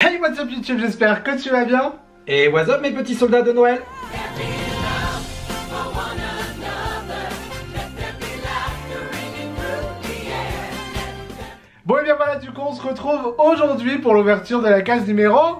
Hey, what's up YouTube, j'espère que tu vas bien. Et what's up mes petits soldats de Noël. Bon et bien voilà, du coup on se retrouve aujourd'hui pour l'ouverture de la case numéro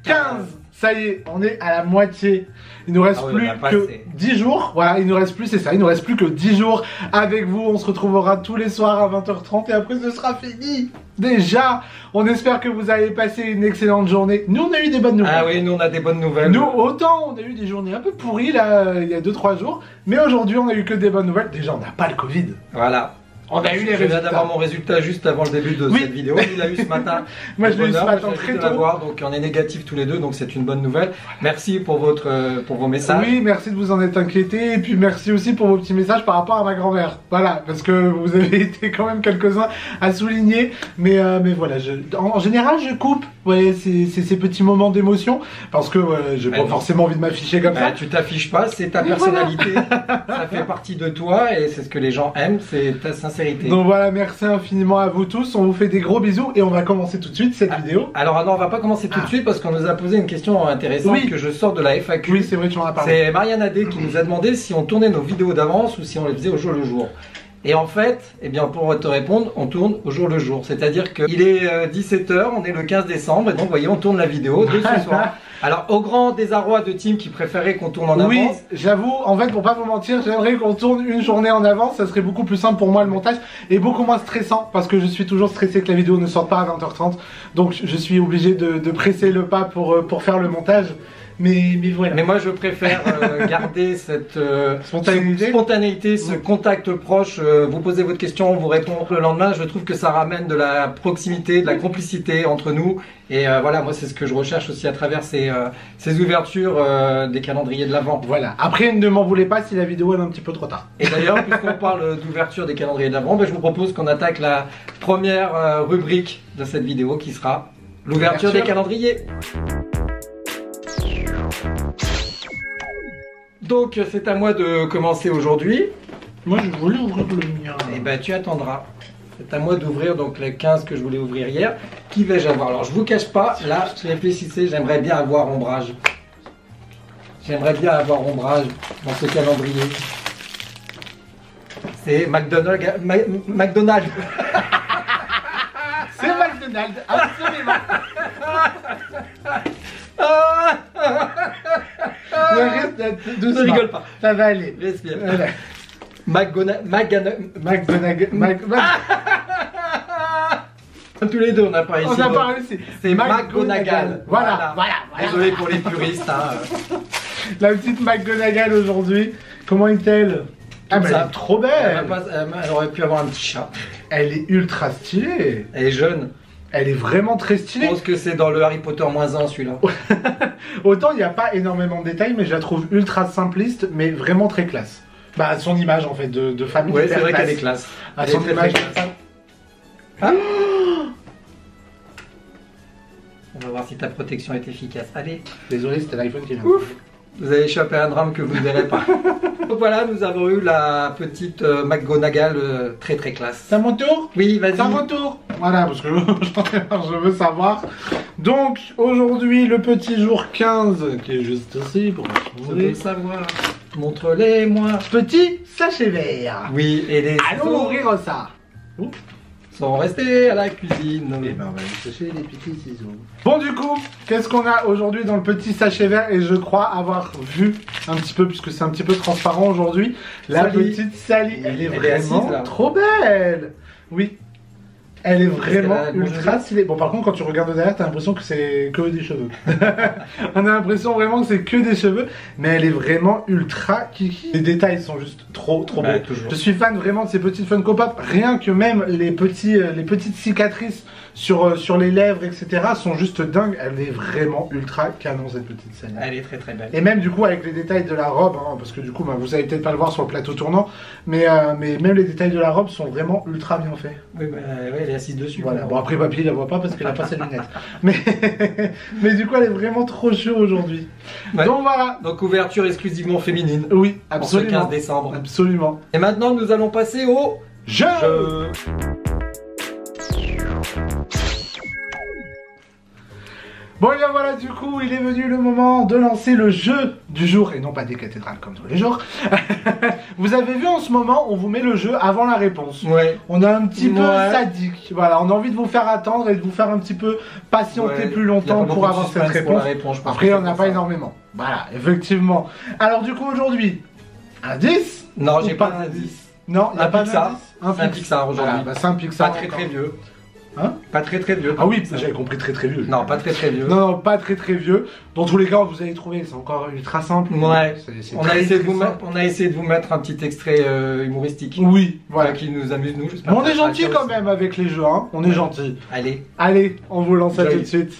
15. Ça y est, on est à la moitié. Il nous reste plus que 10 jours. Voilà, il nous reste plus, c'est ça, il nous reste plus que 10 jours avec vous. On se retrouvera tous les soirs à 20h30 et après ce sera fini. Déjà, on espère que vous avez passé une excellente journée. Nous on a eu des bonnes nouvelles. Ah oui, nous on a des bonnes nouvelles. Nous autant on a eu des journées un peu pourries là, il y a 2-3 jours. Mais aujourd'hui on a eu que des bonnes nouvelles. Déjà on n'a pas le Covid. Voilà. On a eu les résultats. Je viens d'avoir mon résultat juste avant le début de cette vidéo. Il l'a eu ce matin. Moi je l'ai eu ce matin très tôt. Donc on est négatifs tous les deux, donc c'est une bonne nouvelle. Merci pour vos messages. Oui, merci de vous en être inquiété. Et puis merci aussi pour vos petits messages par rapport à ma grand-mère. Voilà, parce que vous avez été quand même quelques-uns à souligner. Mais voilà, en général je coupe ces petits moments d'émotion. Parce que j'ai pas forcément envie de m'afficher comme ça. Tu t'affiches pas, c'est ta personnalité. Ça fait partie de toi et c'est ce que les gens aiment, c'est ta sincérité. Donc voilà, merci infiniment à vous tous, on vous fait des gros bisous et on va commencer tout de suite cette vidéo. Alors non, on va pas commencer tout de suite parce qu'on nous a posé une question intéressante que je sors de la FAQ. Oui, c'est vrai, tu en as parlé. C'est Marianne Adé qui nous a demandé si on tournait nos vidéos d'avance ou si on les faisait au jour le jour. Et en fait, eh bien pour te répondre, on tourne au jour le jour. C'est-à-dire qu'il est 17h, on est le 15 décembre et donc vous voyez, on tourne la vidéo de ce soir. Alors au grand désarroi de Tim qui préférait qu'on tourne en avance. Oui, j'avoue, en fait pour pas vous mentir, j'aimerais qu'on tourne une journée en avance, ça serait beaucoup plus simple pour moi le montage et beaucoup moins stressant parce que je suis toujours stressé que la vidéo ne sorte pas à 20h30. Donc je suis obligé de presser le pas pour faire le montage. Mais voilà. Mais moi je préfère garder cette spontanéité, ce contact proche. Vous posez votre question, on vous répond le lendemain. Je trouve que ça ramène de la proximité, de la complicité entre nous. Et voilà, moi c'est ce que je recherche aussi à travers ces ouvertures des calendriers de l'Avent. Voilà. Après ne m'en voulez pas si la vidéo est un petit peu trop tard. Et d'ailleurs, puisqu'on parle d'ouverture des calendriers de l'Avent, ben, je vous propose qu'on attaque la première rubrique de cette vidéo qui sera l'ouverture des calendriers. Donc c'est à moi de commencer aujourd'hui. Moi je voulais ouvrir le mien. Et ben tu attendras. C'est à moi d'ouvrir donc les 15 que je voulais ouvrir hier. Qui vais-je avoir? Alors je vous cache pas, là je réfléchissais, j'aimerais bien avoir ombrage. J'aimerais bien avoir ombrage dans ce calendrier. C'est McDonald's. C'est McDonald's, absolument. Ne rigole pas. Ça va aller. Respire. Tous les deux, on n'a pas réussi. On n'a pas réussi. C'est McGonagall. Voilà. Désolé pour les puristes. Hein. La petite McGonagall aujourd'hui. Comment est-elle? Ah bah elle est trop belle. Elle aurait pu avoir un petit chat. Elle est ultra stylée. Elle est jeune. Elle est vraiment très stylée. Je pense que c'est dans le Harry Potter -1 celui-là. Autant il n'y a pas énormément de détails, mais je la trouve ultra simpliste, mais vraiment très classe. Bah son image en fait de famille. Ouais, c'est vrai qu'elle est classe. À son image. Ah. On va voir si ta protection est efficace. Allez. Désolé, c'était l'iPhone qui vient. Ouf. Vous avez échappé à un drame que vous ne verrez pas. Donc voilà, nous avons eu la petite McGonagall très classe. C'est à mon tour? Oui, vas-y. C'est à mon tour. Voilà, parce que je veux savoir. Donc aujourd'hui, le petit jour 15, qui est juste ici pour je veux savoir. Montre-les-moi. Petit sachet vert. Oui, et les allons ouvrir ça. Ouh. Sont restés à la cuisine. Et ben on va aller chercher les petits ciseaux. Bon du coup, qu'est-ce qu'on a aujourd'hui dans le petit sachet vert? Et je crois avoir vu un petit peu, puisque c'est un petit peu transparent aujourd'hui, la petite Sally. Elle est vraiment trop belle. Oui. Elle est vraiment ultra stylée. Bon par contre quand tu regardes derrière t'as l'impression que c'est que des cheveux. On a l'impression vraiment que c'est que des cheveux. Mais elle est vraiment ultra kiki. Les détails sont juste trop beaux. Je suis fan vraiment de ces petites Funko Pop. Rien que même les petites cicatrices sur les lèvres etc sont juste dingues. Elle est vraiment ultra canon cette petite scène. Elle est très belle. Et même du coup avec les détails de la robe, hein, parce que du coup bah, vous allez peut-être pas le voir sur le plateau tournant. Mais même les détails de la robe sont vraiment ultra bien faits. Oui bah ouais, elle est assise dessus. Voilà, bon après papy il la voit pas parce qu'elle a pas ses lunettes. Mais du coup elle est vraiment trop chou aujourd'hui. Ouais. Donc voilà. Donc ouverture exclusivement féminine. Oui, absolument. Pour ce 15 décembre. Absolument. Et maintenant nous allons passer au jeu. Bon, et bien voilà, du coup, il est venu le moment de lancer le jeu du jour, et non pas des cathédrales comme tous les jours. Vous avez vu en ce moment, on vous met le jeu avant la réponse. Ouais. On est un petit peu sadique. Voilà, on a envie de vous faire attendre et de vous faire un petit peu patienter plus longtemps pour avoir cette réponse. Après, il n'y en a pas énormément. Voilà, effectivement. Alors, du coup, aujourd'hui, un 10? Non, j'ai pas d'indice. Non, il n'y a pas d'indice. Un Pixar aujourd'hui. Voilà, bah, c'est un Pixar. Pas très vieux. Hein? Pas très vieux. Ah oui, j'avais compris très vieux. Non, pas très vieux. Non, pas très vieux. Dans tous les cas, vous allez trouver, c'est encore ultra simple. Ouais. On a essayé de vous mettre un petit extrait humoristique. Oui, voilà. Qui nous amuse, nous, j'espère. Mais on est gentil quand même avec les jeux, hein. On est gentil. Allez. Allez, on vous lance ça tout de suite.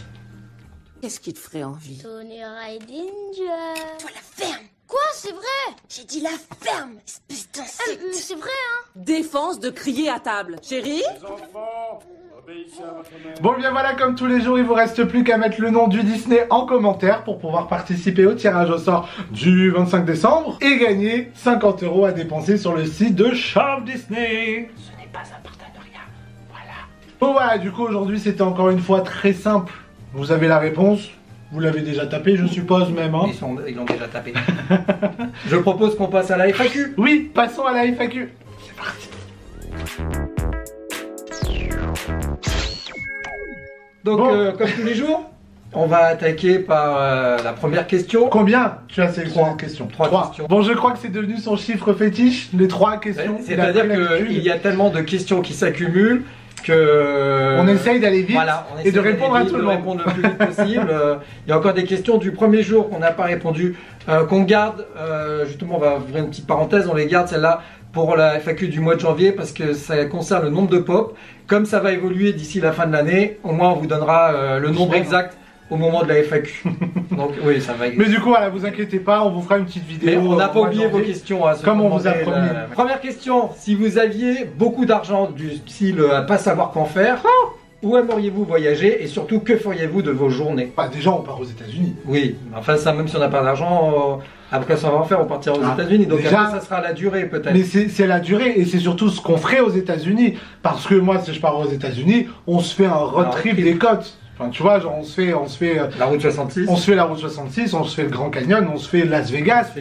Qu'est-ce qui te ferait envie? Tony Ridinger. Toi, la ferme! Quoi, c'est vrai? J'ai dit la ferme, espèce d'insecte! C'est vrai, hein? Défense de crier à table. Chérie? Bon, bien voilà, comme tous les jours, il vous reste plus qu'à mettre le nom du Disney en commentaire pour pouvoir participer au tirage au sort du 25 décembre et gagner 50 € à dépenser sur le site de Shop Disney. Ce n'est pas un partenariat. Voilà. Bon, voilà, du coup, aujourd'hui, c'était encore une fois très simple. Vous avez la réponse. Vous l'avez déjà tapé, je suppose même. Hein. Ils l'ont déjà tapé. Je propose qu'on passe à la FAQ. Oui, passons à la FAQ. C'est parti. Donc, comme tous les jours, on va attaquer par la première question. Combien tu as sélectionné de questions? 3 questions. Bon, je crois que c'est devenu son chiffre fétiche, les 3 questions. C'est-à-dire qu'il y a tellement de questions qui s'accumulent que... On essaye d'aller vite et de répondre à tout le monde. Répondre le plus vite possible. Il y a encore des questions du premier jour qu'on n'a pas répondu, qu'on garde. Justement, on va ouvrir une petite parenthèse, on les garde celle-là pour la FAQ du mois de janvier parce que ça concerne le nombre de pop. Comme ça va évoluer d'ici la fin de l'année, au moins on vous donnera le nombre exact au moment de la FAQ. Donc oui, ça va. Mais du coup, voilà, vous inquiétez pas, on vous fera une petite vidéo. Mais on n'a pas oublié vos questions. Comme on vous a promis. Première question, si vous aviez beaucoup d'argent du style à pas savoir qu'en faire, où aimeriez-vous voyager et surtout que feriez-vous de vos journées? Bah déjà, on part aux États-Unis. Oui, enfin ça, même si on n'a pas d'argent, après ça va en faire, on partira aux États-Unis. Donc déjà, après, ça sera la durée peut-être. Mais c'est la durée et c'est surtout ce qu'on ferait aux États-Unis. Parce que moi, si je pars aux États-Unis, on se fait un road trip des côtes. Enfin, tu vois, genre on se fait la route 66. On se fait la route 66, on se fait le Grand Canyon, on se fait Las Vegas,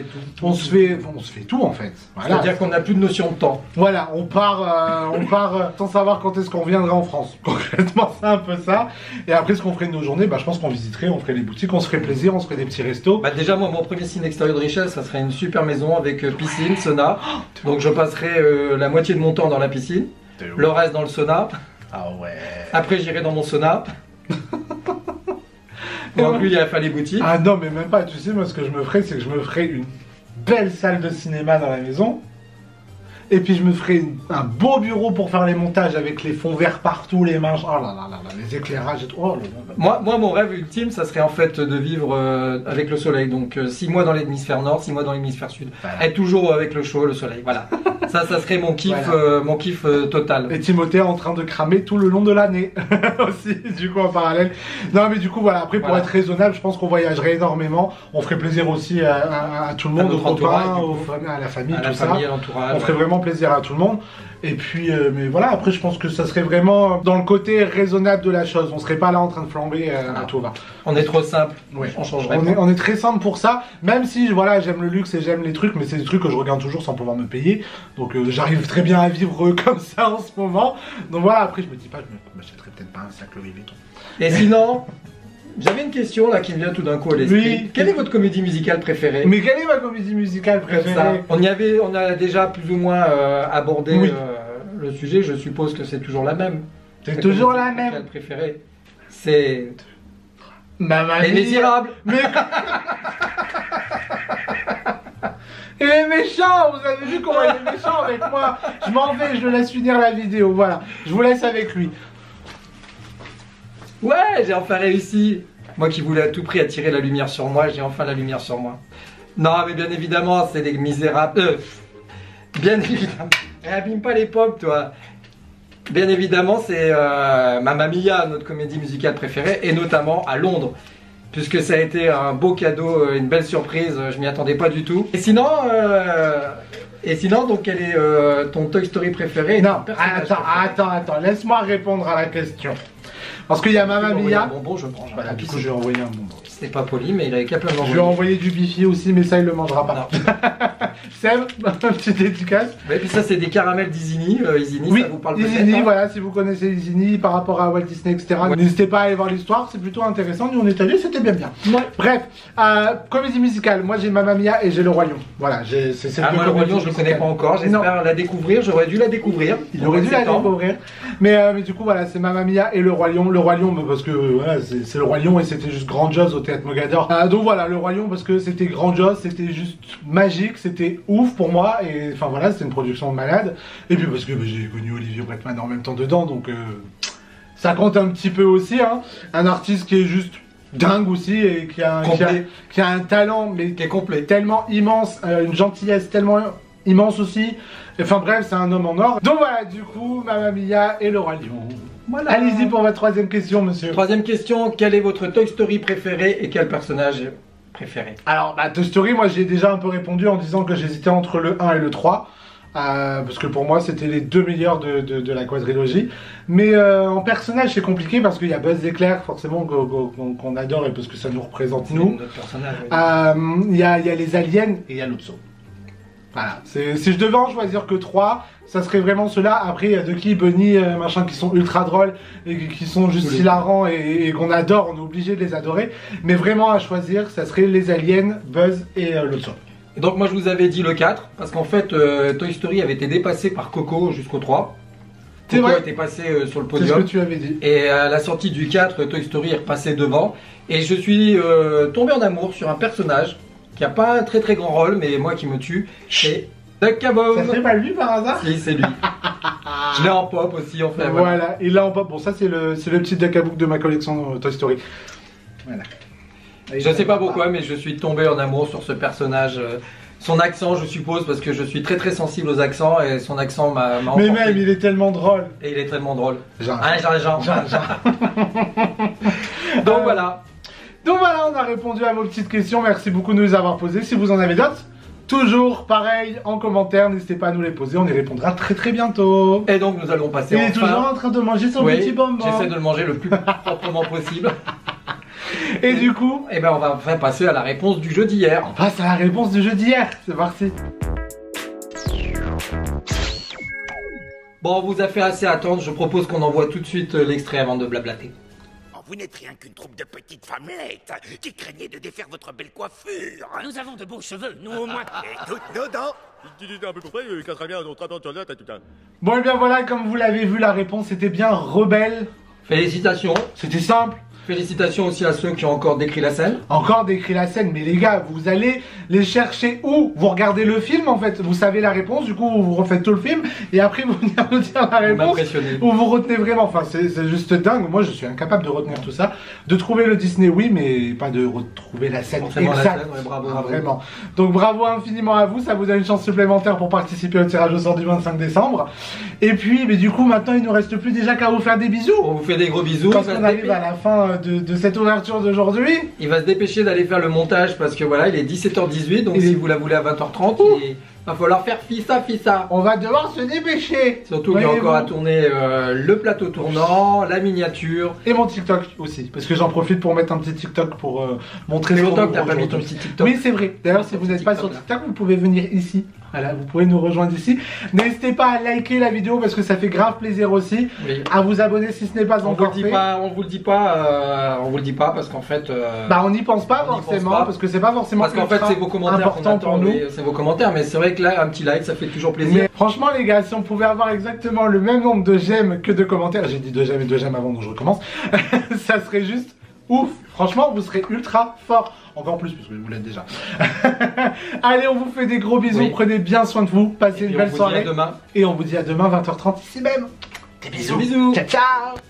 on se fait tout en fait. Voilà. C'est-à-dire qu'on n'a plus de notion de temps. Voilà, on part sans savoir quand est-ce qu'on reviendra en France. Concrètement, c'est un peu ça. Et après, ce qu'on ferait de nos journées, bah, je pense qu'on visiterait, on ferait les boutiques, on se ferait plaisir, on se ferait des petits restos. Bah déjà, moi, mon premier signe extérieur de richesse, ça serait une super maison avec piscine, sauna. Donc je passerai la moitié de mon temps dans la piscine, le reste dans le sauna. Ah ouais. Après, j'irai dans mon sauna. Et en plus, il y a fait les boutiques. Ah non, mais même pas. Tu sais, moi, ce que je me ferais, c'est que je me ferais une belle salle de cinéma dans la maison. Et puis, je me ferais un beau bureau pour faire les montages avec les fonds verts partout, les manches. Oh là là là là, les éclairages et tout. Oh là là. Moi, mon rêve ultime, ça serait en fait de vivre avec le soleil. Donc, 6 mois dans l'hémisphère nord, 6 mois dans l'hémisphère sud. Voilà. Être toujours avec le chaud, le soleil. Voilà. ça serait mon kiff, voilà. Total. Et Timothée en train de cramer tout le long de l'année aussi, du coup en parallèle. Non mais du coup voilà, après pour être raisonnable, je pense qu'on voyagerait énormément. On ferait plaisir aussi à tout le monde, aux copains, à la famille, tout ça. À l'entourage. On ferait vraiment plaisir à tout le monde. Et puis, mais voilà, après je pense que ça serait vraiment dans le côté raisonnable de la chose. On serait pas là en train de flamber à tout va. On est trop simple, ouais. On changerait. On est très simple pour ça, même si voilà, j'aime le luxe et j'aime les trucs, mais c'est des trucs que je regarde toujours sans pouvoir me payer. Donc j'arrive très bien à vivre comme ça en ce moment. Donc voilà, après je me dis pas, je m'achèterais peut-être pas un sac Louis Vuitton. Et sinon, j'avais une question là qui me vient tout d'un coup à l'esprit. Oui. Quelle est votre comédie musicale préférée? Mais quelle est ma comédie musicale préférée? On a déjà plus ou moins abordé le sujet, je suppose que c'est toujours la même. C'est toujours la même. Musicale préférée, c'est... Mamma Les Misérables. Mais... Il est méchant, vous avez vu comment il est méchant avec moi. Je m'en vais, je le laisse finir la vidéo, voilà. Je vous laisse avec lui. Ouais, j'ai enfin réussi. Moi qui voulais à tout prix attirer la lumière sur moi, j'ai enfin la lumière sur moi. Non, mais bien évidemment, c'est Les Misérables. Bien évidemment. Abîme pas les pop, toi. Bien évidemment, c'est Mamma Mia, notre comédie musicale préférée, et notamment à Londres. Puisque ça a été un beau cadeau, une belle surprise, je m'y attendais pas du tout. Et sinon, donc quel est ton Toy Story préféré? Non, attends, laisse-moi répondre à la question. Parce qu'il y a Mamma Mia. Un bonbon, je mange. Voilà, du coup, je lui ai envoyé un bonbon. Ce n'est pas poli, mais il avait qu'à plein Je lui ai envoyé du bifi aussi, mais ça, il le mangera pas. Seb, un petit dédicace. Et puis ça, c'est des caramels d'Isigny. Isigny, Oui, ça vous parle peut-être, Isigny, hein. voilà, si vous connaissez Isigny par rapport à Walt Disney, etc. Ouais. N'hésitez pas à aller voir l'histoire, c'est plutôt intéressant. Nous, on est allés, c'était bien. Ouais. Bref, comédie musicale. Moi, j'ai Mamma Mia et j'ai Le Roi Lion. Voilà, c'est moi, Le Roi Lion, je le connais pas encore. J'espère la découvrir. J'aurais dû la découvrir. Il aurait dû la découvrir. Mais du coup, voilà, c'est Mamma Mia et Le Roi Lion. Le Roi Lion, parce que voilà, c'est Le Roi Lion et c'était juste grandiose au Théâtre Mogador. Donc voilà, Le Roi Lion parce que c'était grandiose, c'était juste magique, c'était ouf pour moi. Et enfin voilà, c'était une production de malade. Et puis parce que j'ai connu Olivier Bretman en même temps dedans, donc ça compte un petit peu aussi. Hein. Un artiste qui est juste dingue aussi et qui a un talent, mais qui est complet, tellement immense, une gentillesse tellement immense aussi. Enfin bref, c'est un homme en or. Donc voilà, du coup, Mamma Mia et Le Roi Lion. Voilà. Allez-y pour votre troisième question, monsieur. Troisième question, quel est votre Toy Story préféré et quel personnage préféré? Alors, Toy Story, moi j'ai déjà un peu répondu en disant que j'hésitais entre le 1 et le 3. Parce que pour moi c'était les deux meilleurs de la quadrilogie. Mais en personnage c'est compliqué parce qu'il y a Buzz Éclair forcément qu'on adore et parce que ça nous représente nous. Notre personnage, oui. Il y a les aliens et il y a Lotso. Voilà, si je devais en choisir que 3, ça serait vraiment ceux-là. Après, il y a Ducky, Bunny, machin, qui sont ultra drôles et qui sont juste hilarants et qu'on adore, on est obligé de les adorer. Mais vraiment à choisir, ça serait les aliens, Buzz et Lotso. Et donc moi je vous avais dit le 4, parce qu'en fait Toy Story avait été dépassé par Coco jusqu'au 3. Coco a été passé sur le podium. C'est ce que tu avais dit. Et à la sortie du 4, Toy Story est repassé devant. Et je suis tombé en amour sur un personnage qui n'a pas un très très grand rôle, mais moi qui me tue, c'est Duck Kaboom. Ça serait pas lui par hasard? Si, c'est lui. Je l'ai en pop aussi, en fait. Voilà, il l'a en pop. Bon, ça c'est le petit Duck Kaboom de ma collection Toy Story. Voilà. Je sais pas pourquoi, mais je suis tombé en amour sur ce personnage. Son accent, je suppose, parce que je suis très très sensible aux accents et son accent m'a emporté. Mais même, il est tellement drôle. Et il est tellement drôle. Jean. Donc voilà. Donc voilà, on a répondu à vos petites questions. Merci beaucoup de nous les avoir posées. Si vous en avez d'autres, toujours pareil en commentaire. N'hésitez pas à nous les poser. On y répondra très très bientôt. Et donc nous allons passer. Il est toujours en train de manger son petit bonbon. J'essaie de le manger le plus proprement possible. Et du coup, on va passer à la réponse du jeu d'hier. On passe à la réponse du jeu d'hier. C'est parti. Bon, on vous a fait assez attendre. Je propose qu'on envoie tout de suite l'extrait avant de blablater. Vous n'êtes rien qu'une troupe de petites femmelettes qui craignaient de défaire votre belle coiffure. Nous avons de beaux cheveux, nous au moins. Et toutes nos dents. Bon et bien voilà, comme vous l'avez vu, la réponse était bien rebelle. Félicitations. C'était simple. Félicitations aussi à ceux qui ont encore décrit la scène. Encore décrit la scène, mais les gars, vous allez les chercher où? Vous regardez le film en fait, vous savez la réponse, du coup vous refaites tout le film et après vous venez nous dire la réponse. Ou vous retenez vraiment, enfin c'est juste dingue. Moi je suis incapable de retenir tout ça. De trouver le Disney, oui, mais pas de retrouver la scène exacte. La scène, ouais, bravo, bravo. Vraiment. Donc bravo infiniment à vous, ça vous donne une chance supplémentaire pour participer au tirage au sort du 25 décembre. Et puis, mais du coup maintenant il nous reste plus déjà qu'à vous faire des bisous. On vous fait des gros bisous. Quand on arrive à la fin de cette ouverture d'aujourd'hui. Il va se dépêcher d'aller faire le montage parce que voilà, il est 17h18, donc si vous la voulez à 20h30, il va falloir faire fissa. On va devoir se dépêcher. Surtout qu'il y a encore à tourner le plateau tournant, la miniature. Et mon TikTok aussi, parce que j'en profite pour mettre un petit TikTok pour montrer ce longtemps que t'as pas mis ton petit TikTok. Oui, c'est vrai. D'ailleurs, si vous n'êtes pas sur TikTok, vous pouvez venir ici. Voilà, vous pouvez nous rejoindre ici. N'hésitez pas à liker la vidéo parce que ça fait grave plaisir aussi. Oui. À vous abonner si ce n'est pas encore fait. On vous le dit pas parce qu'en fait. On n'y pense pas forcément parce que c'est pas forcément. Parce qu'en fait, c'est vos commentaires qu'on attend pour nous. C'est vos commentaires, mais c'est vrai que là, un petit like, ça fait toujours plaisir. Mais franchement, les gars, si on pouvait avoir exactement le même nombre de j'aime que de commentaires, j'ai dit 2 j'aime et 2 j'aime avant, donc je recommence. Ça serait juste ouf. Franchement, vous serez ultra fort. Encore plus, parce que vous l'êtes déjà. Allez, on vous fait des gros bisous. Prenez bien soin de vous. Passez une belle soirée. Et on vous dit à demain. Et on vous dit à demain, 20h30, ici même. Des bisous. Bisous. Ciao, ciao.